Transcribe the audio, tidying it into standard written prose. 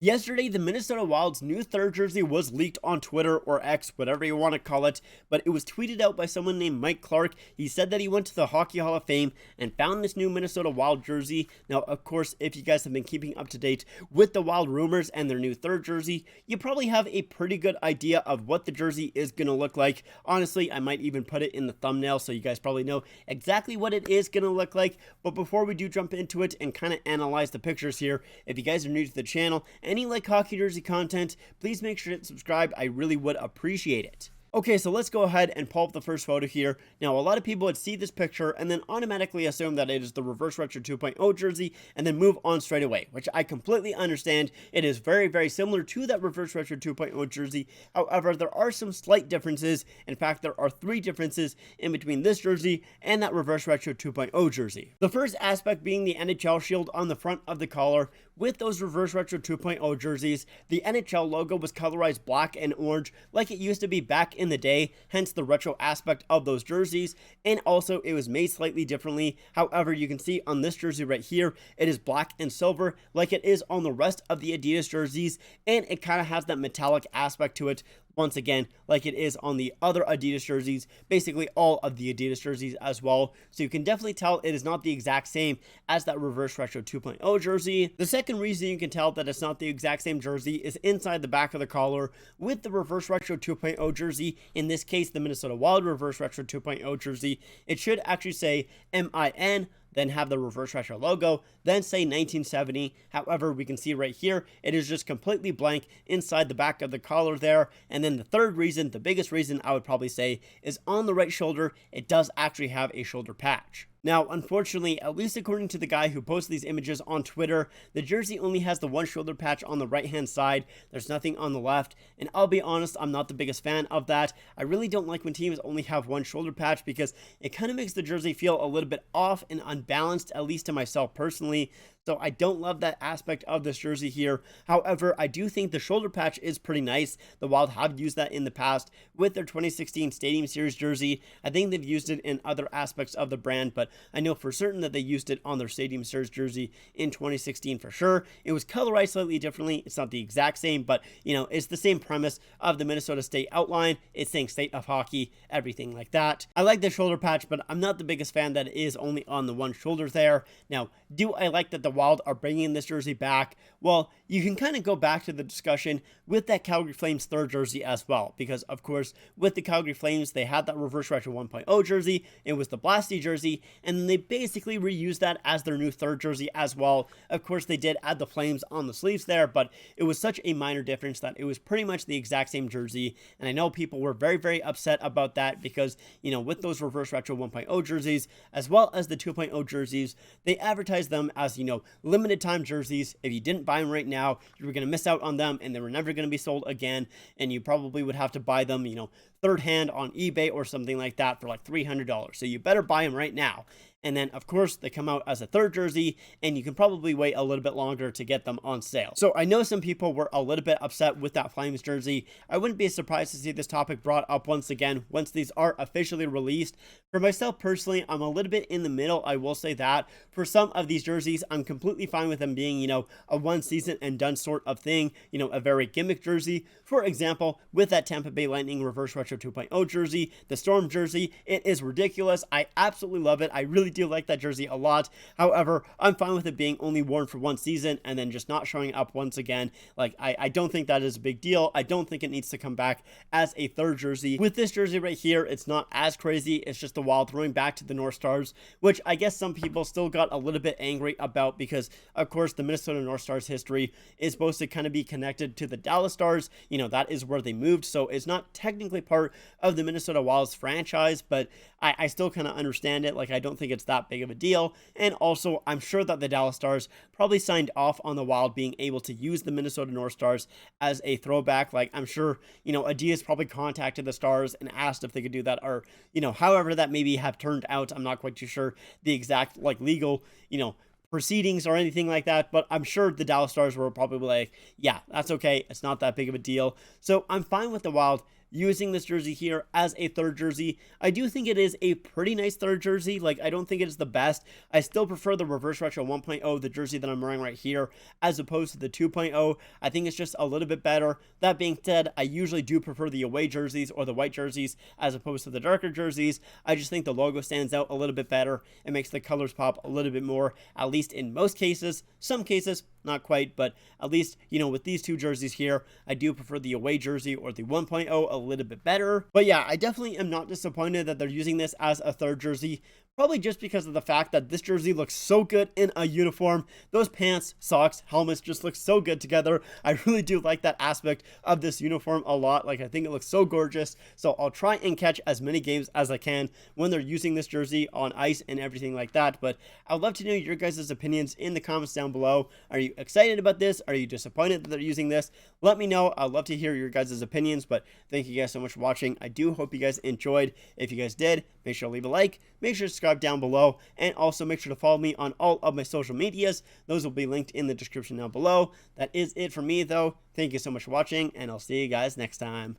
Yesterday, the Minnesota Wild's new third jersey was leaked on Twitter or X, whatever you want to call it, but it was tweeted out by someone named Mike Clark. He said that he went to the Hockey Hall of Fame and found this new Minnesota Wild jersey. Now, of course, if you guys have been keeping up to date with the Wild rumors and their new third jersey, you probably have a pretty good idea of what the jersey is going to look like. Honestly, I might even put it in the thumbnail so you guys probably know exactly what it is going to look like. But before we do jump into it and kind of analyze the pictures here, if you guys are new to the channel, any like hockey jersey content, please make sure to subscribe. I really would appreciate it. Okay, so let's go ahead and pull up the first photo here. Now, a lot of people would see this picture and then automatically assume that it is the Reverse Retro 2.0 jersey and then move on straight away, which I completely understand. It is very, very similar to that Reverse Retro 2.0 jersey. However, there are some slight differences. In fact, there are three differences in between this jersey and that Reverse Retro 2.0 jersey. The first aspect being the NHL shield on the front of the collar. With those Reverse Retro 2.0 jerseys, the NHL logo was colorized black and orange like it used to be back in the day, hence the retro aspect of those jerseys, and also it was made slightly differently. However, you can see on this jersey right here, it is black and silver like it is on the rest of the Adidas jerseys, and it kind of has that metallic aspect to it, once again, like it is on the other Adidas jerseys, basically all of the Adidas jerseys as well. So you can definitely tell it is not the exact same as that Reverse Retro 2.0 jersey. The second reason you can tell that it's not the exact same jersey is inside the back of the collar. With the Reverse Retro 2.0 jersey, in this case the Minnesota Wild Reverse Retro 2.0 jersey, it should actually say MIN, then have the Reverse Retro logo, then say 1970. However, we can see right here, it is just completely blank inside the back of the collar there. And then the third reason, the biggest reason I would probably say, is on the right shoulder, it does actually have a shoulder patch. Now, unfortunately, at least according to the guy who posted these images on Twitter, the jersey only has the one shoulder patch on the right-hand side. There's nothing on the left, and I'll be honest, I'm not the biggest fan of that. I really don't like when teams only have one shoulder patch because it kind of makes the jersey feel a little bit off and unbalanced, at least to myself personally. So I don't love that aspect of this jersey here. However, I do think the shoulder patch is pretty nice. The Wild have used that in the past with their 2016 Stadium Series jersey. I think they've used it in other aspects of the brand, but I know for certain that they used it on their Stadium Series jersey in 2016 for sure. It was colorized slightly differently. It's not the exact same, but you know, it's the same premise of the Minnesota State outline. It's saying state of hockey, everything like that. I like the shoulder patch, but I'm not the biggest fan that it is only on the one shoulder there. Now, do I like that the Wild are bringing this jersey back? Well, you can kind of go back to the discussion with that Calgary Flames third jersey as well, because of course with the Calgary Flames they had that Reverse Retro 1.0 jersey. It was the Blasty jersey, and then they basically reused that as their new third jersey as well. Of course they did add the Flames on the sleeves there, but it was such a minor difference that it was pretty much the exact same jersey. And I know people were very, very upset about that because, you know, with those Reverse Retro 1.0 jerseys as well as the 2.0 jerseys, they advertised them as, you know, limited time jerseys. If you didn't buy them right now, you were going to miss out on them and they were never going to be sold again, and you probably would have to buy them, you know, third hand on eBay or something like that for like $300. So you better buy them right now. And then, of course, they come out as a third jersey, and you can probably wait a little bit longer to get them on sale. So I know some people were a little bit upset with that Flames jersey. I wouldn't be surprised to see this topic brought up once again once these are officially released. For myself personally, I'm a little bit in the middle, I will say that. For some of these jerseys, I'm completely fine with them being, you know, a one season and done sort of thing, you know, a very gimmick jersey. For example, with that Tampa Bay Lightning Reverse Retro 2.0 jersey, the Storm jersey, it is ridiculous. I absolutely love it. I really do like that jersey a lot. However, I'm fine with it being only worn for one season and then just not showing up once again. Like, I don't think that is a big deal. I don't think it needs to come back as a third jersey. With this jersey right here, it's not as crazy. It's just the Wild throwing back to the North Stars, which I guess some people still got a little bit angry about because, of course, the Minnesota North Stars history is supposed to kind of be connected to the Dallas Stars. You know, that is where they moved, so it's not technically part of the Minnesota Wild's franchise, but I still kind of understand it. Like, I don't think it's that big of a deal. And also, I'm sure that the Dallas Stars probably signed off on the Wild being able to use the Minnesota North Stars as a throwback. Like, I'm sure, you know, Adidas probably contacted the Stars and asked if they could do that, or, you know, however that maybe have turned out. I'm not quite too sure the exact, like, legal, you know, proceedings or anything like that, but I'm sure the Dallas Stars were probably like, yeah, that's okay. It's not that big of a deal. So I'm fine with the Wild using this jersey here as a third jersey. I do think it is a pretty nice third jersey. Like, I don't think it is the best. I still prefer the Reverse Retro 1.0, the jersey that I'm wearing right here, as opposed to the 2.0. I think it's just a little bit better. That being said, I usually do prefer the away jerseys or the white jerseys as opposed to the darker jerseys. I just think the logo stands out a little bit better. It makes the colors pop a little bit more, at least in most cases. Some cases, not quite, but at least, with these two jerseys here, I do prefer the away jersey or the 1.0 a little bit better. But yeah, I definitely am not disappointed that they're using this as a third jersey. Probably just because of the fact that this jersey looks so good in a uniform. Those pants, socks, helmets just look so good together. I really do like that aspect of this uniform a lot. Like, I think it looks so gorgeous. So I'll try and catch as many games as I can when they're using this jersey on ice and everything like that. But I'd love to know your guys' opinions in the comments down below. Are you excited about this? Are you disappointed that they're using this? Let me know. I'd love to hear your guys' opinions. But thank you guys so much for watching. I do hope you guys enjoyed. If you guys did, make sure to leave a like. Make sure to subscribe down below, and also make sure to follow me on all of my social medias. Those will be linked in the description down below. That is it for me, though. Thank you so much for watching, and I'll see you guys next time.